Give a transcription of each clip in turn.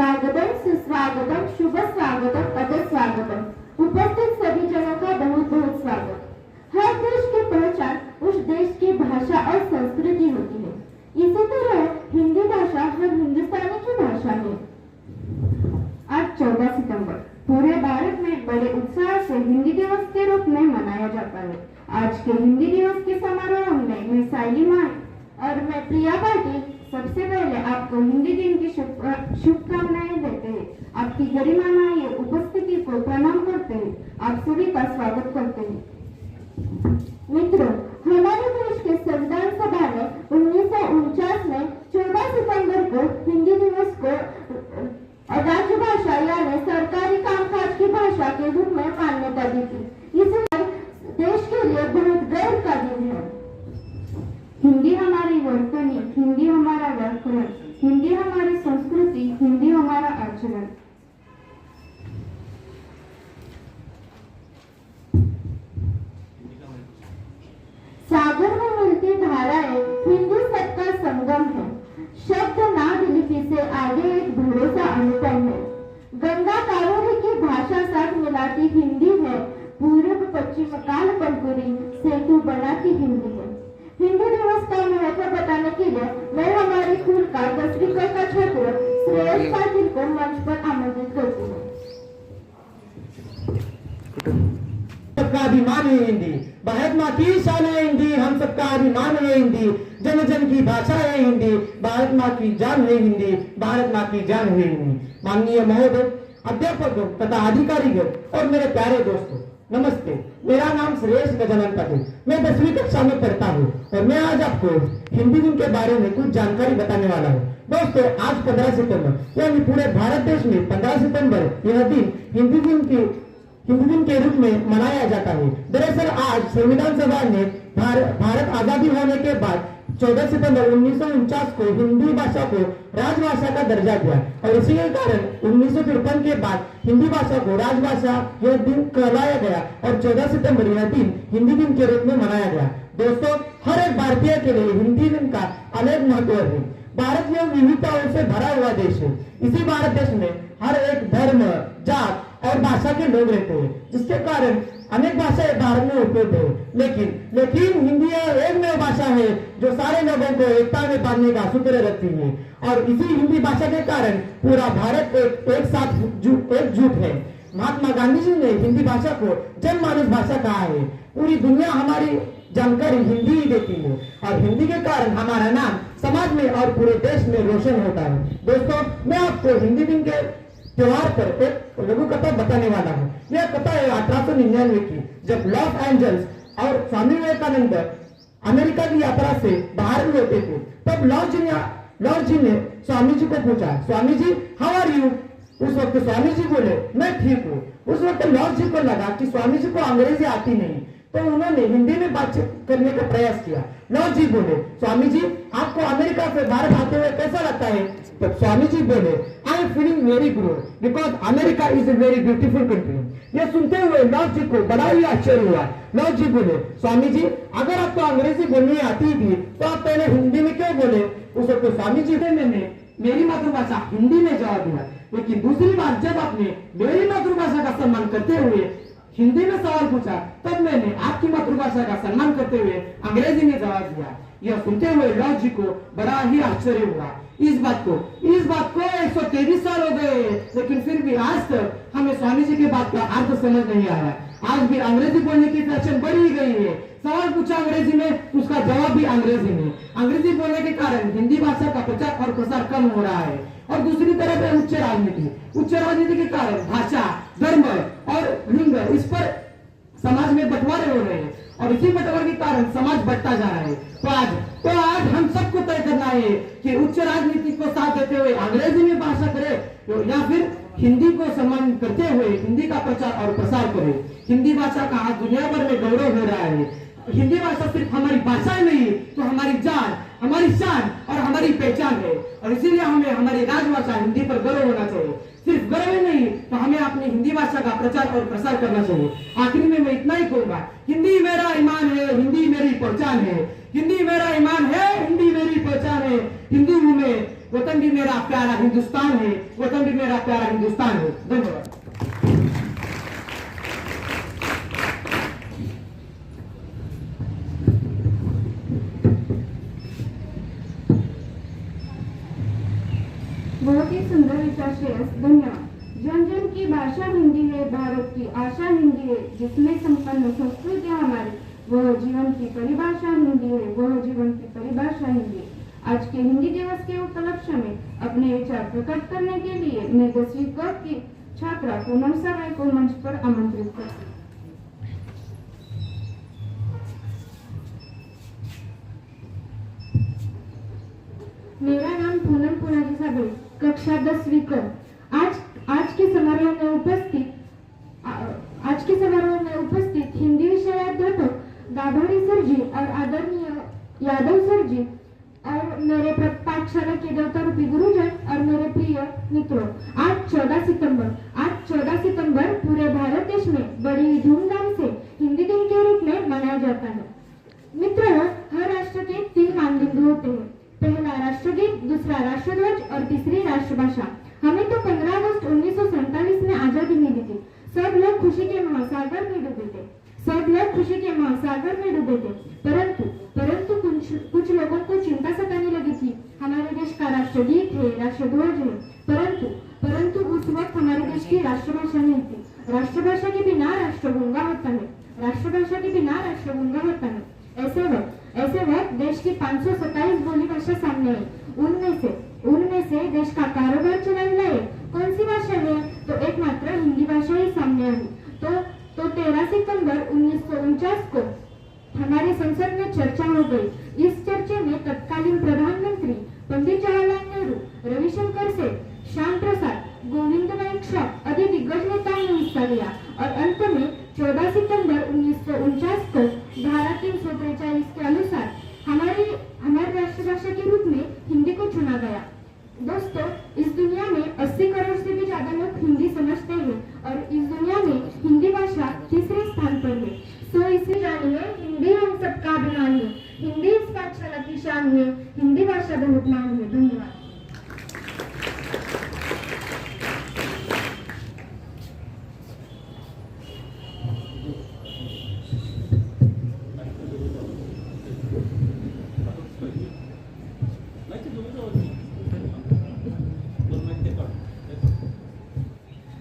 स्वागतम, सुस्वागतम, शुभ स्वागतम, अदस्वागतम। उपस्थित सभी जनों का बहुत बहुत स्वागत। हर देश की पहचान उस देश की भाषा और संस्कृति होती है। इसी तरह हिंदी भाषा हर हिंदुस्तानी की भाषा है। आज 14 सितंबर पूरे भारत में बड़े उत्साह से हिंदी दिवस के रूप में मनाया जाता है। आज के हिंदी दिवस के समारोह में मैं साइली मान और मैं प्रिया पाटिल सबसे पहले आपको हिंदी दिन की शुभकामनाएं देते हैं। आपकी गरिमामय उपस्थिति को प्रणाम करते हैं। आप सभी का स्वागत करते हैं। मित्रों, हमारे देश के संविधान सभा ने 1949 में 14 सितंबर को हिंदी दिवस को राजभाषा यानी सरकारी कामकाज की भाषा के रूप में मान्यता दी थी। इसे देश के लिए बहुत गर्व का दिन है। हिंदी हमारी वर्तनी, हिंदी हमारा व्याकरण, हिंदी हमारी संस्कृति, हिंदी हमारा आचरण। सागर में मिलती धाराएं हिंदी सबका संगम है। शब्द नाद लिपि से आगे एक भरोसा अनुपम है। गंगा कावेरी की भाषा साथ मिलाती हिंदी है। पूर्व पश्चिम काल पंकुरी सेतु बनाती हिंदी है। हिंदी दिवस का महत्व बताने के लिए मैं हमारे स्कूल का 10वीं का छात्र श्रेयस पाटिल को मंच पर आमंत्रित करती हूँ। सबका अभिमान है हिंदी, भारत माँ की शान है हिंदी, हम सबका अभिमान है हिंदी, जन जन की भाषा है हिंदी, भारत माँ की जान है हिंदी, भारत माँ की जान है हिंदी। माननीय महोदय, अध्यापकों तथा अधिकारीगण और मेरे प्यारे दोस्तों, नमस्ते। मेरा नाम श्रेयस गजानन पाटिल, मैं 10वीं कक्षा में पढ़ता हूँ और मैं आज आपको हिंदी दिन के बारे में कुछ जानकारी बताने वाला हूँ। दोस्तों, आज 15 सितंबर यानी पूरे भारत देश में 15 सितंबर यह दिन हिंदी दिन के रूप में मनाया जाता है। दरअसल आज संविधान सभा ने भारत आजादी होने के बाद 14 सितंबर 1949 को हिंदी भाषा को राजभाषा का दर्जा दिया और इसी के कारण 1953 के बाद हिंदी भाषा को राजभाषा यह दिन कहलाया गया और 14 सितंबर यह दिन हिंदी दिन के रूप में मनाया गया। दोस्तों, हर एक भारतीय के लिए हिंदी दिन का अनेक महत्व है। भारत यह विविधताओं से भरा हुआ देश है। इसी भारत देश में हर एक धर्म, जात और भाषा के लोग रहते हैं, जिसके कारण अनेक भाषाएं भारत में उपलब्ध है। लेकिन हिंदी एकमेव भाषा है जो सारे लोगों को एकता में बांधने का सूत्र रखती है और इसी हिंदी भाषा के कारण पूरा भारत एक साथ एकजुट है। महात्मा गांधी जी ने हिंदी भाषा को जनमानस भाषा कहा है। पूरी दुनिया हमारी जानकारी हिंदी ही देती है और हिंदी के कारण हमारा नाम समाज में और पूरे देश में रोशन होता है। दोस्तों, मैं आपको हिंदी दिन के त्योहार पर एक लघु कथा बताने वाला हूँ। यह कथा है 1899 की, जब लॉस एंजल्स और स्वामी विवेकानंद अमेरिका की यात्रा से बाहर लौटे थे। तब लॉर्ड जी ने स्वामी जी को पूछा, Swami ji how are you? उस वक्त स्वामी जी बोले, मैं ठीक हूँ। उस वक्त लॉर्ड जी को लगा कि स्वामी जी को अंग्रेजी आती नहीं, तो उन्होंने हिंदी में बातचीत करने का प्रयास किया। लॉर्ड जी बोले, स्वामी जी आपको अमेरिका से भारत आते हुए कैसा लगता है? तो स्वामी जी बोले, I am feeling very good because America is a very beautiful country. यह सुनते हुए लॉर्ड जी को बड़ा ही आश्चर्य हुआ। लॉर्ड जी बोले, स्वामी जी अगर आपको अंग्रेजी बोलनी आती थी तो आप पहले हिंदी में क्यों बोले? उस वक्त स्वामी जी ने मेरी मातृभाषा हिंदी में जवाब दिया, लेकिन दूसरी बार जब आपने मेरी मातृभाषा का सम्मान करते हुए हिंदी में सवाल पूछा, तब मैंने आपकी मातृभाषा का सम्मान करते हुए अंग्रेजी में जवाब दिया। यह सुनते हुए लॉर्ड जी को बड़ा ही आश्चर्य हुआ। इस बात को 123 साल हो गए, लेकिन फिर भी आज तक हमें स्वामी जी की बात का अर्थ समझ नहीं आया। आज भी अंग्रेजी बोलने की फैशन बढ़ी गई है। सवाल पूछा अंग्रेजी में, उसका जवाब भी अंग्रेजी में। अंग्रेजी बोलने के कारण हिंदी भाषा का प्रचार और प्रसार कम हो रहा है और दूसरी तरफ है उच्च राजनीति के कारण भाषा, धर्म और लिंग इस पर समाज में बंटवारे हो रहे हैं और इसी बंटवारे के कारण समाज बढ़ता जा रहा है। तो आज हम सबको तय करना है कि उच्च राजनीति को साथ देते हुए अंग्रेजी में भाषा करे या फिर हिंदी को सम्मान करते हुए हिंदी का प्रचार और प्रसार करे। हिंदी भाषा का आज दुनिया भर में गौरव हो रहा है। हिंदी भाषा सिर्फ हमारी भाषा ही नहीं तो हमारी जान, हमारी शान और हमारी पहचान है और इसीलिए हमें हमारी राजभाषा हिंदी पर गर्व होना चाहिए। सिर्फ गर्व ही नहीं तो हमें अपनी हिंदी भाषा का प्रचार और प्रसार करना चाहिए। आखिर में मैं इतना ही कहूंगा, हिंदी मेरा ईमान है, हिंदी मेरी पहचान है। हिंदी मेरा ईमान है, हिंदी मेरी पहचान है। हिंदू हूं मैं, वतन भी मेरा प्यारा हिंदुस्तान है, वतन भी मेरा प्यारा हिंदुस्तान है। धन्यवाद। बहुत ही सुंदर विचार श्रेयस, धन्यवाद। जन जन की भाषा हिंदी है, भारत की आशा हिंदी है, जिसमें संपन्न संस्कृति हमारी, वह जीवन की परिभाषा हिंदी है, वह जीवन की परिभाषा हिंदी है। आज के हिंदी दिवस के उपलक्ष्य में अपने विचार प्रकट करने के लिए मैं 10वीं क की छात्रा पूनम सराय को मंच पर आमंत्रित करती हूँ। मेरा नाम पूनम पुनाजी साबळे, कक्षा 10वीं क। आज के समारोह में उपस्थित हिंदी विषयाध्यापक दाभाडे सर जी और आदरणीय यादव सर जी और मेरे पाठशाला के देवतारूपी गुरुजन और मेरे प्रिय मित्रों, आज 14 सितंबर पूरे भारत देश में बड़ी धूमधाम से हिंदी दिन के रूप में मनाया जाता है। मित्रों, हर राष्ट्र के 3 मानदंड होते हैं, पहला राष्ट्रगीत, दूसरा राष्ट्रध्वज और तीसरी राष्ट्रभाषा। हमें तो 15 अगस्त 1947 में आजादी मिली थी। सब लोग खुशी के महासागर में डूबे थे, परंतु कुछ लोगों को चिंता सताने लगी थी। हमारे देश का राष्ट्रगीत है, राष्ट्रध्वज है, परंतु उस वक्त हमारे देश की राष्ट्रभाषा नहीं थी। राष्ट्रभाषा के बिना राष्ट्रगूंगा होता है। ऐसे वक्त देश की 527 बोली भाषा सामने आई। उनमें से देश का कारोबार चलाने लायक कौन सी भाषा है? तो एकमात्र हिंदी भाषा ही सामने आई। तो 13 सितंबर 1949 को हमारी संसद में चर्चा हो गई। इस चर्चे में तत्कालीन प्रधानमंत्री पंडित जवाहरलाल नेहरू, रविशंकर सेठ, श्याम प्रसाद, गोविंद नायक शॉ आदि दिग्गज नेताओं ने हिस्सा लिया और अंत में 14 सितंबर 1949 को धारा 343 के अनुसार हमारी राष्ट्रभाषा के रूप में हिंदी को चुना गया। दोस्तों, इस दुनिया में 80 करोड़ से भी ज्यादा लोग हिंदी समझते हैं और इस दुनिया में हिंदी भाषा तीसरे स्थान पर है। तो इसे जानिए, हिंदी हम सबका अभिमान है, हिंदी इस पाठशाला की शान है, हिंदी भाषा बहुत महान है। धन्यवाद।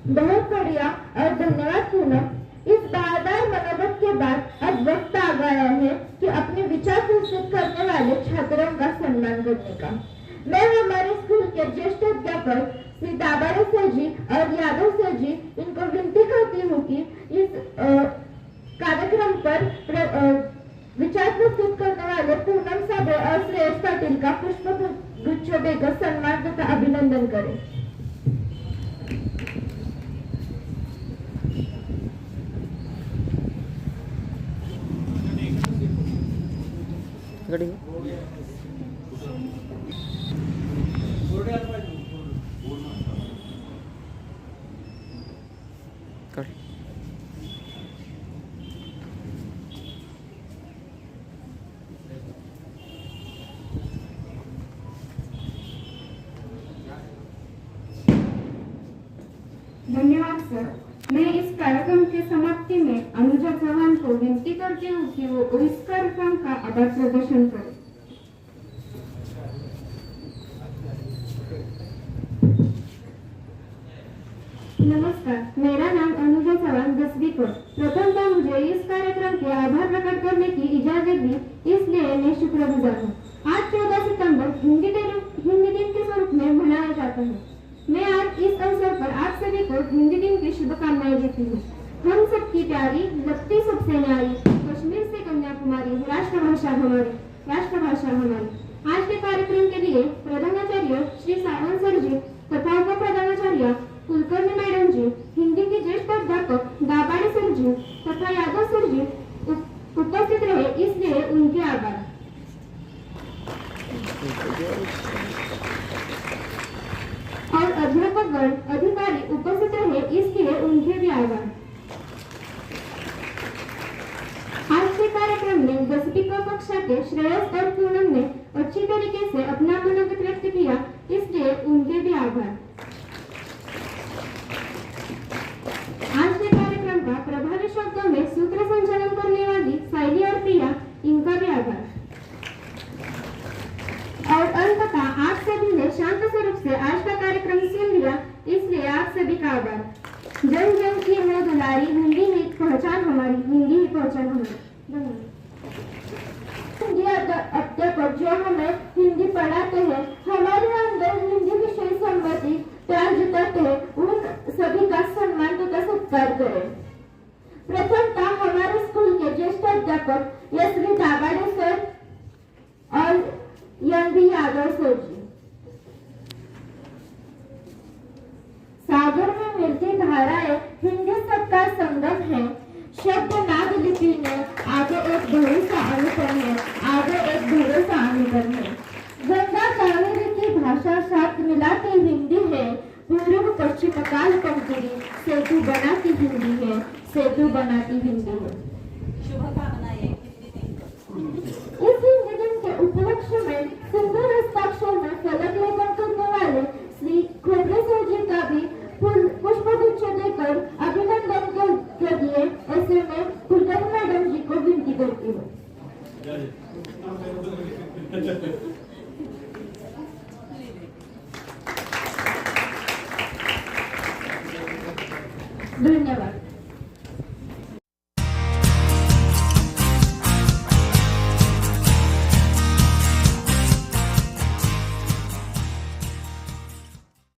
बहुत बढ़िया और धन्यवाद पूनम। इस बारदार मनोबत के बाद अब वक्त आ गया है कि अपने विचार प्रस्तुत करने वाले छात्रों का सम्मान करने का। मैं हमारे स्कूल के ज्येष्ठ अध्यापक श्री दाभाडे सर जी और यादव सर जी इनको विनती करती हूँ कि इस कार्यक्रम पर विचार प्रस्तुत करने वाले पूनम साबळे और श्रेयस पाटिल का पुष्प गुच्छ देकर सम्मान तथा अभिनंदन करें। धन्यवाद सर। मैं इस कार्यक्रम के समाप्ति में अनुजा चौहान को विनती करती हूँ कि वो इस कार्यक्रम का आभार प्रदर्शन करें। नमस्कार, मेरा नाम अनुजा चौहान 10वीं को। प्रथमतः मुझे इस कार्यक्रम के आभार प्रकट करने की इजाजत दी, इसलिए मैं शुक्रगुजार हूँ। आज 14 सितंबर हिंदी दिन के स्वरूप में मनाया जाता है। मैं आज इस अवसर पर आप सभी को हिंदी दिन की शुभकामनाएं देती हूँ। हम सबकी प्यारी, लगती सबसे न्यारी, कश्मीर से कन्याकुमारी, राष्ट्रभाषा हमारी। आज के कार्यक्रम के लिए प्रधानाचार्य श्री सावंत सर जी तथा उप प्रधानाचार्य कुलकर्णी मैडम जी, हिंदी के ज्येष्ठ अध्यापक दाभाडे सर जी तथा यादव सर जी उपस्थित रहे, इसलिए उनके आभार। और अध्यापकगण, अधिकारी उपस्थित रहे, इसलिए उनके भी आभार। आज के कार्यक्रम में 10वीं क कक्षा के श्रेयस और पूनम ने अच्छी तरीके से अपना मनोगत व्यक्त किया, इसलिए उनके भी आभार। आज के कार्यक्रम का प्रभावी शब्दों में सूत्र संचालन करने वाली साइली और प्रिया, इनका भी आभार। और अंततः आप सभी ने शांत स्वरूप से आज का कार्यक्रम सुन लिया, इसलिए आप सभी का आभार। जन जन की है दुलारी, हिंदी ही पहचान हमारी, हिंदी ही पहचान हमारी। धन्यवाद। हिंदी अध्यापक जो हमें हिंदी पढ़ाते हैं, हमारे अंदर हिंदी विषय संबंधी प्यार जताते हैं, उन सभी का सम्मान तथा सत्कार करें। प्रथमतः हमारे स्कूल के ज्येष्ठ अध्यापक यशवी दाभाडे सर और एन.बी. यादव सर जी। सागर में मिलती धाराएं हिंदी सबका संगम है। शब्द नाद लिपि में आगे एक भरोसा अनुक्रम है, आगे एक भरोसा अनुक्रम है। गंगा कावेरी की भाषा साथ मिलाती हिंदी है, पूर्व पश्चिम काल पंक्ति सेतु बनाती हिंदी है, सेतु बनाती हिंदी है। शुभकामनाएं। इस हिंदी दिन के उपलक्ष्य में सुंदर हस्ताक्षर में फलक लेखन करने वाले श्री खोबरे सर जी का भी पुष्पगुच्छ देकर अभिनंदन कर दिए, ऐसे में कुलकर्णी मैडम जी को विनती करती हूँ। धन्यवाद।